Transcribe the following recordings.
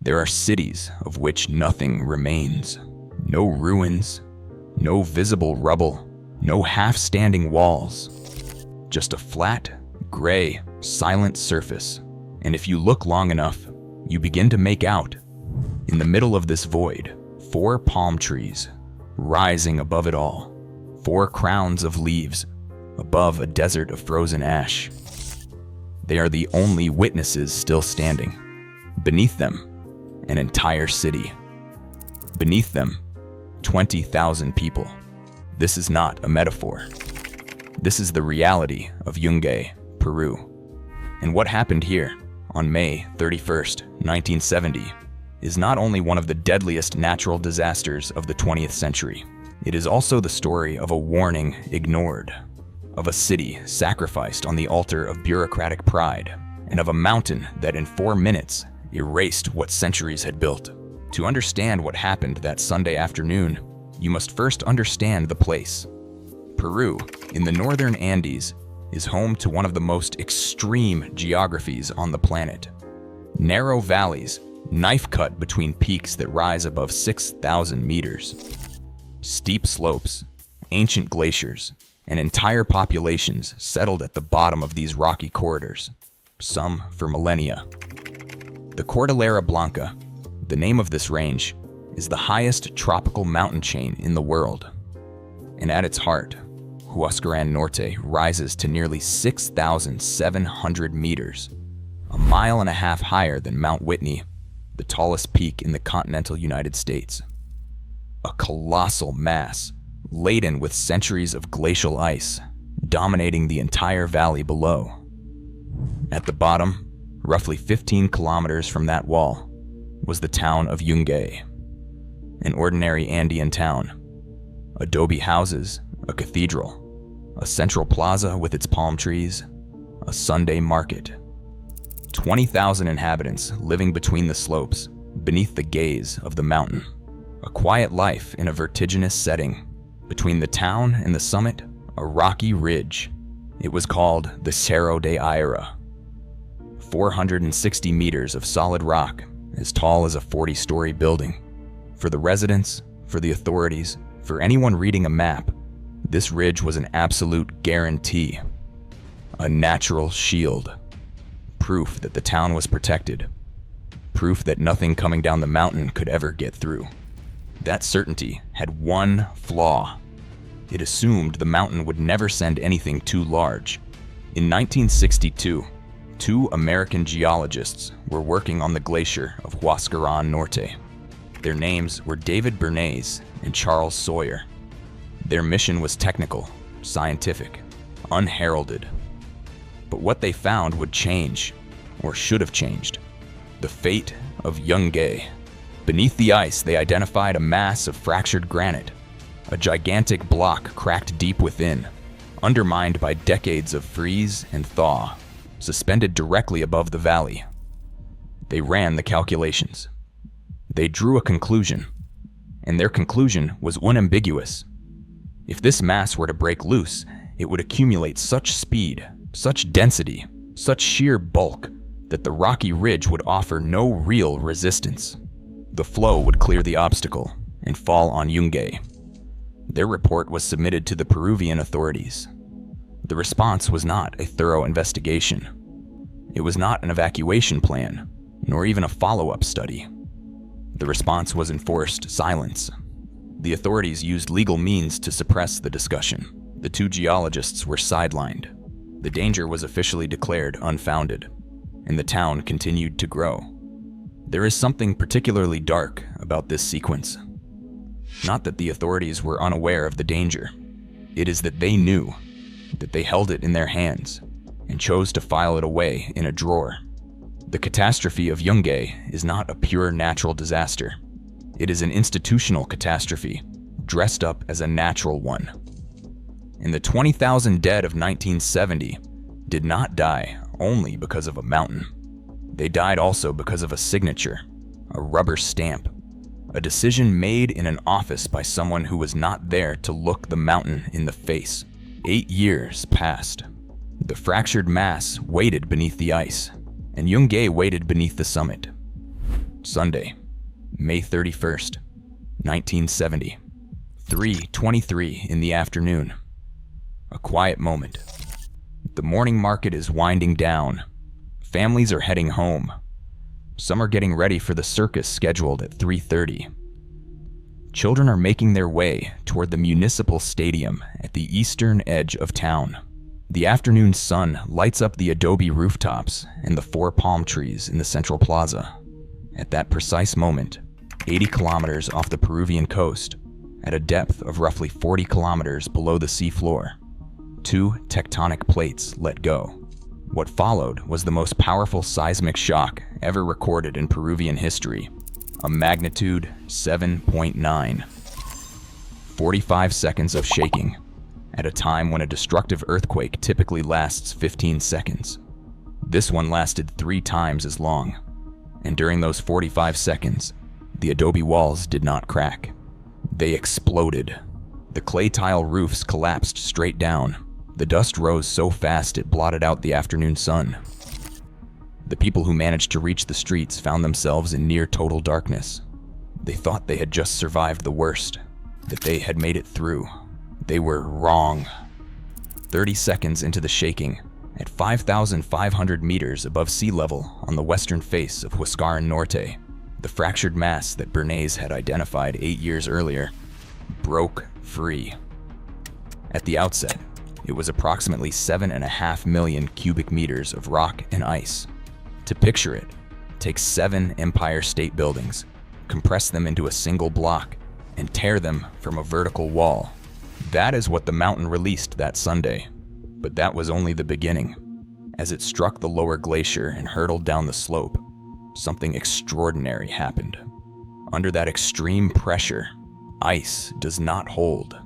There are cities of which nothing remains. No ruins, no visible rubble, no half-standing walls. Just a flat, gray, silent surface. And if you look long enough, you begin to make out, in the middle of this void, 4 palm trees, rising above it all. 4 crowns of leaves, above a desert of frozen ash. They are the only witnesses still standing. Beneath them, an entire city. Beneath them, 20,000 people. This is not a metaphor. This is the reality of Yungay, Peru. And what happened here on May 31st, 1970, is not only one of the deadliest natural disasters of the 20th century, it is also the story of a warning ignored, of a city sacrificed on the altar of bureaucratic pride, and of a mountain that in 4 minutes erased what centuries had built. To understand what happened that Sunday afternoon, you must first understand the place. Peru, in the northern Andes, is home to one of the most extreme geographies on the planet. Narrow valleys, knife-cut between peaks that rise above 6,000 meters. Steep slopes, ancient glaciers, and entire populations settled at the bottom of these rocky corridors, some for millennia. The Cordillera Blanca, the name of this range, is the highest tropical mountain chain in the world. And at its heart, Huascarán Norte rises to nearly 6,700 meters, a mile and a half higher than Mount Whitney, the tallest peak in the continental United States. A colossal mass, laden with centuries of glacial ice, dominating the entire valley below. At the bottom, roughly 15 kilometers from that wall, was the town of Yungay, an ordinary Andean town. Adobe houses, a cathedral, a central plaza with its palm trees, a Sunday market. 20,000 inhabitants living between the slopes, beneath the gaze of the mountain. A quiet life in a vertiginous setting. Between the town and the summit, a rocky ridge. It was called the Cerro de Aira. 460 meters of solid rock, as tall as a 40-story building. For the residents, for the authorities, for anyone reading a map, this ridge was an absolute guarantee. A natural shield. Proof that the town was protected. Proof that nothing coming down the mountain could ever get through. That certainty had one flaw. It assumed the mountain would never send anything too large. In 1962, 2 American geologists were working on the glacier of Huascarán Norte. Their names were David Bernays and Charles Sawyer. Their mission was technical, scientific, unheralded. But what they found would change, or should have changed, the fate of Yungay. Beneath the ice, they identified a mass of fractured granite, a gigantic block cracked deep within, undermined by decades of freeze and thaw, suspended directly above the valley. They ran the calculations. They drew a conclusion, and their conclusion was unambiguous. If this mass were to break loose, it would accumulate such speed, such density, such sheer bulk, that the rocky ridge would offer no real resistance. The flow would clear the obstacle and fall on Yungay. Their report was submitted to the Peruvian authorities. The response was not a thorough investigation. It was not an evacuation plan, nor even a follow-up study. The response was enforced silence. The authorities used legal means to suppress the discussion. The 2 geologists were sidelined. The danger was officially declared unfounded, and the town continued to grow. There is something particularly dark about this sequence. Not that the authorities were unaware of the danger. It is that they knew, that they held it in their hands, and chose to file it away in a drawer. The catastrophe of Yungay is not a pure natural disaster. It is an institutional catastrophe, dressed up as a natural one. And the 20,000 dead of 1970 did not die only because of a mountain. They died also because of a signature, a rubber stamp, a decision made in an office by someone who was not there to look the mountain in the face. 8 years passed. The fractured mass waited beneath the ice, and Yungay waited beneath the summit. Sunday, May 31st, 1970, 3:23 in the afternoon. A quiet moment. The morning market is winding down. Families are heading home. Some are getting ready for the circus scheduled at 3:30. Children are making their way toward the municipal stadium at the eastern edge of town. The afternoon sun lights up the adobe rooftops and the 4 palm trees in the central plaza. At that precise moment, 80 kilometers off the Peruvian coast, at a depth of roughly 40 kilometers below the seafloor, 2 tectonic plates let go. What followed was the most powerful seismic shock ever recorded in Peruvian history, a magnitude 7.9. 45 seconds of shaking, at a time when a destructive earthquake typically lasts 15 seconds. This one lasted 3 times as long, and during those 45 seconds, the adobe walls did not crack. They exploded. The clay tile roofs collapsed straight down. The dust rose so fast it blotted out the afternoon sun. The people who managed to reach the streets found themselves in near total darkness. They thought they had just survived the worst, that they had made it through. They were wrong. 30 seconds into the shaking, at 5,500 meters above sea level on the western face of Huascarán Norte, the fractured mass that Bernays had identified 8 years earlier broke free. At the outset, it was approximately 7.5 million cubic meters of rock and ice. To picture it, take 7 Empire State Buildings, compress them into a single block, and tear them from a vertical wall. That is what the mountain released that Sunday, but that was only the beginning. As it struck the lower glacier and hurtled down the slope, something extraordinary happened. Under that extreme pressure, ice does not hold.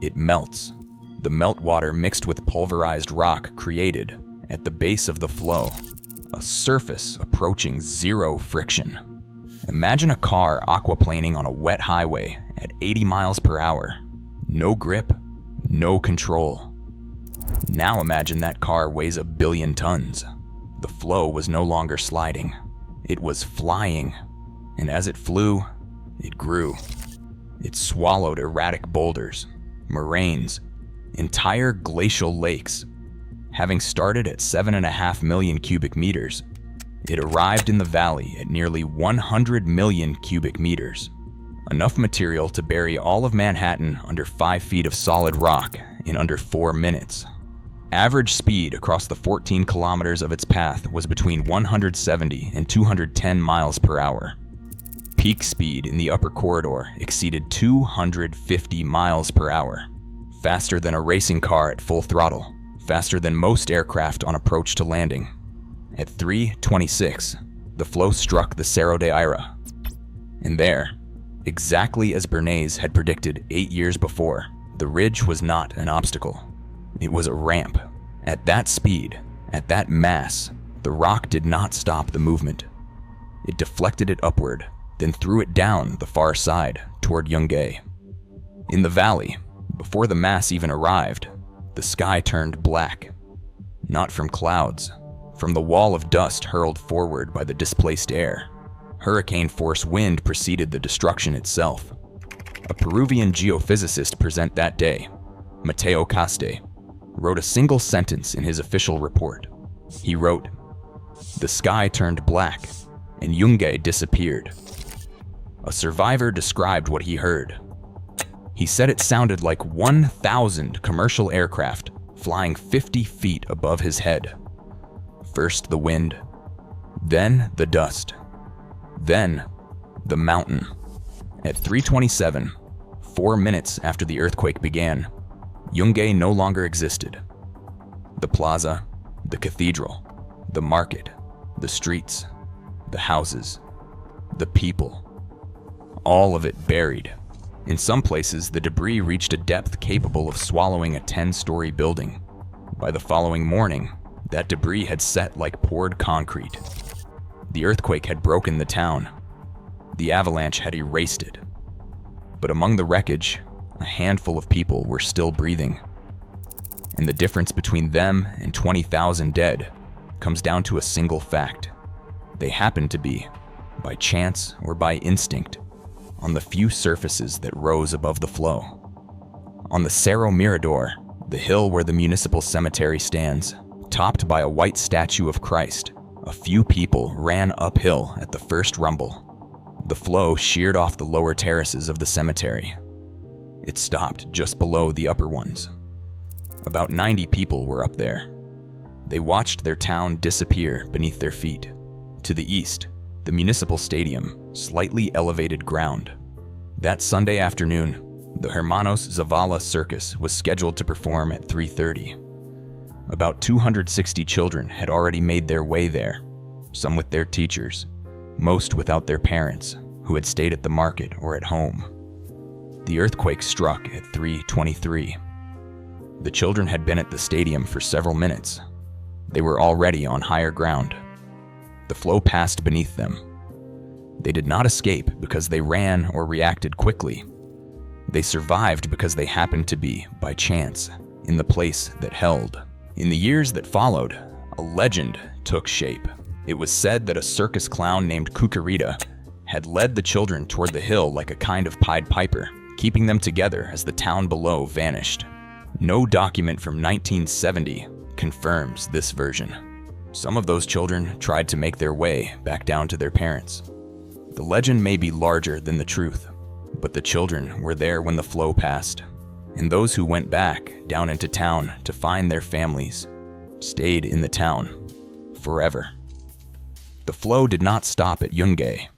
It melts. The meltwater mixed with pulverized rock created, at the base of the flow, a surface approaching 0 friction. Imagine a car aquaplaning on a wet highway at 80 miles per hour. No grip, no control. Now imagine that car weighs 1 billion tons. The flow was no longer sliding. It was flying, and as it flew, it grew. It swallowed erratic boulders, moraines, entire glacial lakes. Having started at 7.5 million cubic meters, it arrived in the valley at nearly 100 million cubic meters. Enough material to bury all of Manhattan under 5 feet of solid rock in under 4 minutes. Average speed across the 14 kilometers of its path was between 170 and 210 miles per hour. Peak speed in the upper corridor exceeded 250 miles per hour. Faster than a racing car at full throttle, faster than most aircraft on approach to landing. At 3:26, the flow struck the Cerro de Ira. And there, exactly as Bernays had predicted 8 years before, the ridge was not an obstacle. It was a ramp. At that speed, at that mass, the rock did not stop the movement. It deflected it upward, then threw it down the far side toward Yungay. In the valley, before the mass even arrived, the sky turned black. Not from clouds, from the wall of dust hurled forward by the displaced air. Hurricane-force wind preceded the destruction itself. A Peruvian geophysicist present that day, Mateo Caste, wrote a single sentence in his official report. He wrote, "The sky turned black, and Yungay disappeared." A survivor described what he heard. He said it sounded like 1,000 commercial aircraft flying 50 feet above his head. First the wind, then the dust, then the mountain. At 3:27, 4 minutes after the earthquake began, Yungay no longer existed. The plaza, the cathedral, the market, the streets, the houses, the people, all of it buried. In some places, the debris reached a depth capable of swallowing a 10-story building. By the following morning, that debris had set like poured concrete. The earthquake had broken the town. The avalanche had erased it. But among the wreckage, a handful of people were still breathing. And the difference between them and 20,000 dead comes down to a single fact. They happened to be by chance or by instinct, on the few surfaces that rose above the flow. On the Cerro Mirador, the hill where the municipal cemetery stands, topped by a white statue of Christ, a few people ran uphill at the first rumble. The flow sheared off the lower terraces of the cemetery. It stopped just below the upper ones. About 90 people were up there. They watched their town disappear beneath their feet. To the east, the municipal stadium, slightly elevated ground. That Sunday afternoon, the Hermanos Zavala Circus was scheduled to perform at 3:30. About 260 children had already made their way there, some with their teachers, most without their parents, who had stayed at the market or at home. The earthquake struck at 3:23. The children had been at the stadium for several minutes. They were already on higher ground. The flow passed beneath them. They did not escape because they ran or reacted quickly. They survived because they happened to be, by chance, in the place that held. In the years that followed, a legend took shape. It was said that a circus clown named Cucarita had led the children toward the hill like a kind of Pied Piper, keeping them together as the town below vanished. No document from 1970 confirms this version. Some of those children tried to make their way back down to their parents. The legend may be larger than the truth, but the children were there when the flow passed, and those who went back down into town to find their families stayed in the town forever. The flow did not stop at Yungay.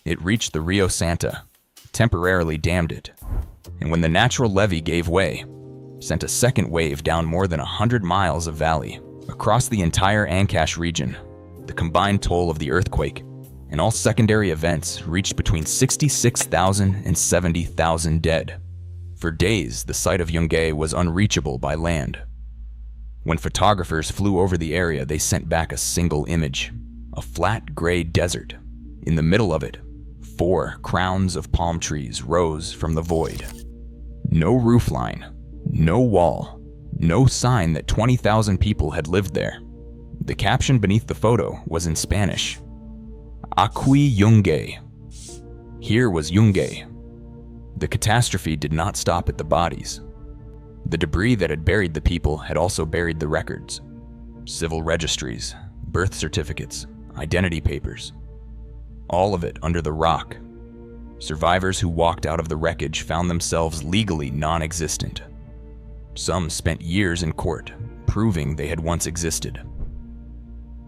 It reached the Rio Santa, temporarily dammed it, and when the natural levee gave way, sent a second wave down more than 100 miles of valley. Across the entire Ancash region, the combined toll of the earthquake and all secondary events reached between 66,000 and 70,000 dead. For days, the site of Yungay was unreachable by land. When photographers flew over the area, they sent back a single image, a flat gray desert. In the middle of it, 4 crowns of palm trees rose from the void. No roofline, no wall, no sign that 20,000 people had lived there. The caption beneath the photo was in Spanish, "Aquí Yungay." Here was Yungay. The catastrophe did not stop at the bodies. The debris that had buried the people had also buried the records, civil registries, birth certificates, identity papers. All of it under the rock. Survivors who walked out of the wreckage found themselves legally non-existent. Some spent years in court, proving they had once existed.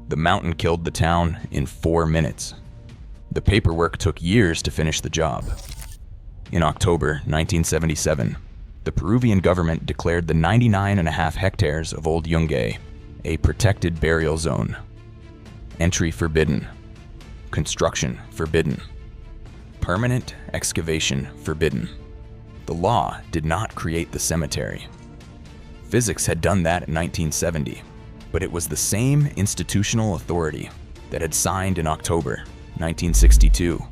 The mountain killed the town in 4 minutes. The paperwork took years to finish the job. In October 1977, the Peruvian government declared the 99.5 hectares of Old Yungay a protected burial zone. Entry forbidden. Construction forbidden. Permanent excavation forbidden. The law did not create the cemetery. Physics had done that in 1970, but it was the same institutional authority that had signed in October 1962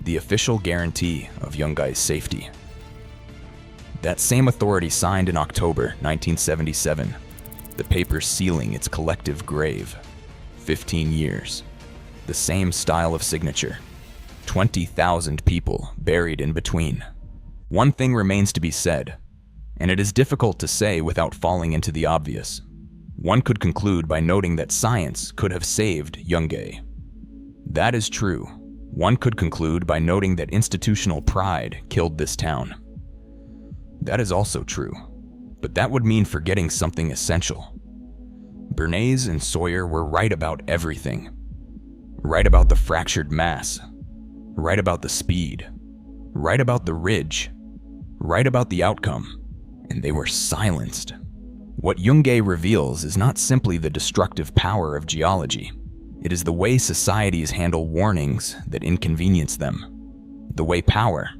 the official guarantee of Yungay's safety. That same authority signed in October 1977 the paper sealing its collective grave. 15 years. The same style of signature. 20,000 people buried in between. One thing remains to be said, and it is difficult to say without falling into the obvious. One could conclude by noting that science could have saved Yungay. That is true. One could conclude by noting that institutional pride killed this town. That is also true, but that would mean forgetting something essential. Bernays and Sawyer were right about everything. Right about the fractured mass. Right about the speed. Right about the ridge. Right about the outcome. And they were silenced. What Yungay reveals is not simply the destructive power of geology. It is the way societies handle warnings that inconvenience them. The way power,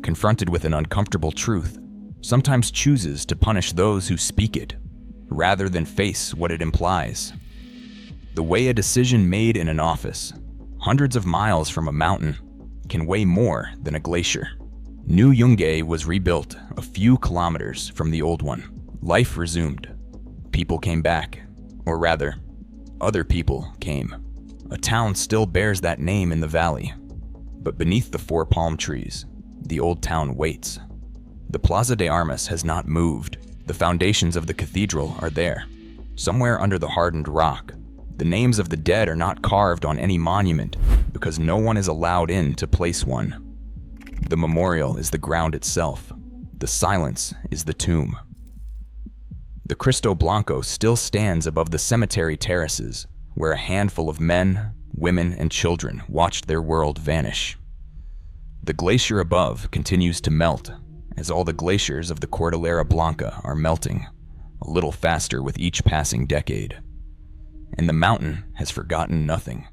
confronted with an uncomfortable truth, sometimes chooses to punish those who speak it, rather than face what it implies. The way a decision made in an office, hundreds of miles from a mountain, can weigh more than a glacier. New Yungay was rebuilt a few kilometers from the old one. Life resumed. People came back, or rather, other people came. A town still bears that name in the valley. But beneath the 4 palm trees, the old town waits. The Plaza de Armas has not moved. The foundations of the cathedral are there, somewhere under the hardened rock. The names of the dead are not carved on any monument because no one is allowed in to place one. The memorial is the ground itself. The silence is the tomb. The Cristo Blanco still stands above the cemetery terraces, where a handful of men, women, and children watched their world vanish. The glacier above continues to melt, as all the glaciers of the Cordillera Blanca are melting, a little faster with each passing decade. And the mountain has forgotten nothing.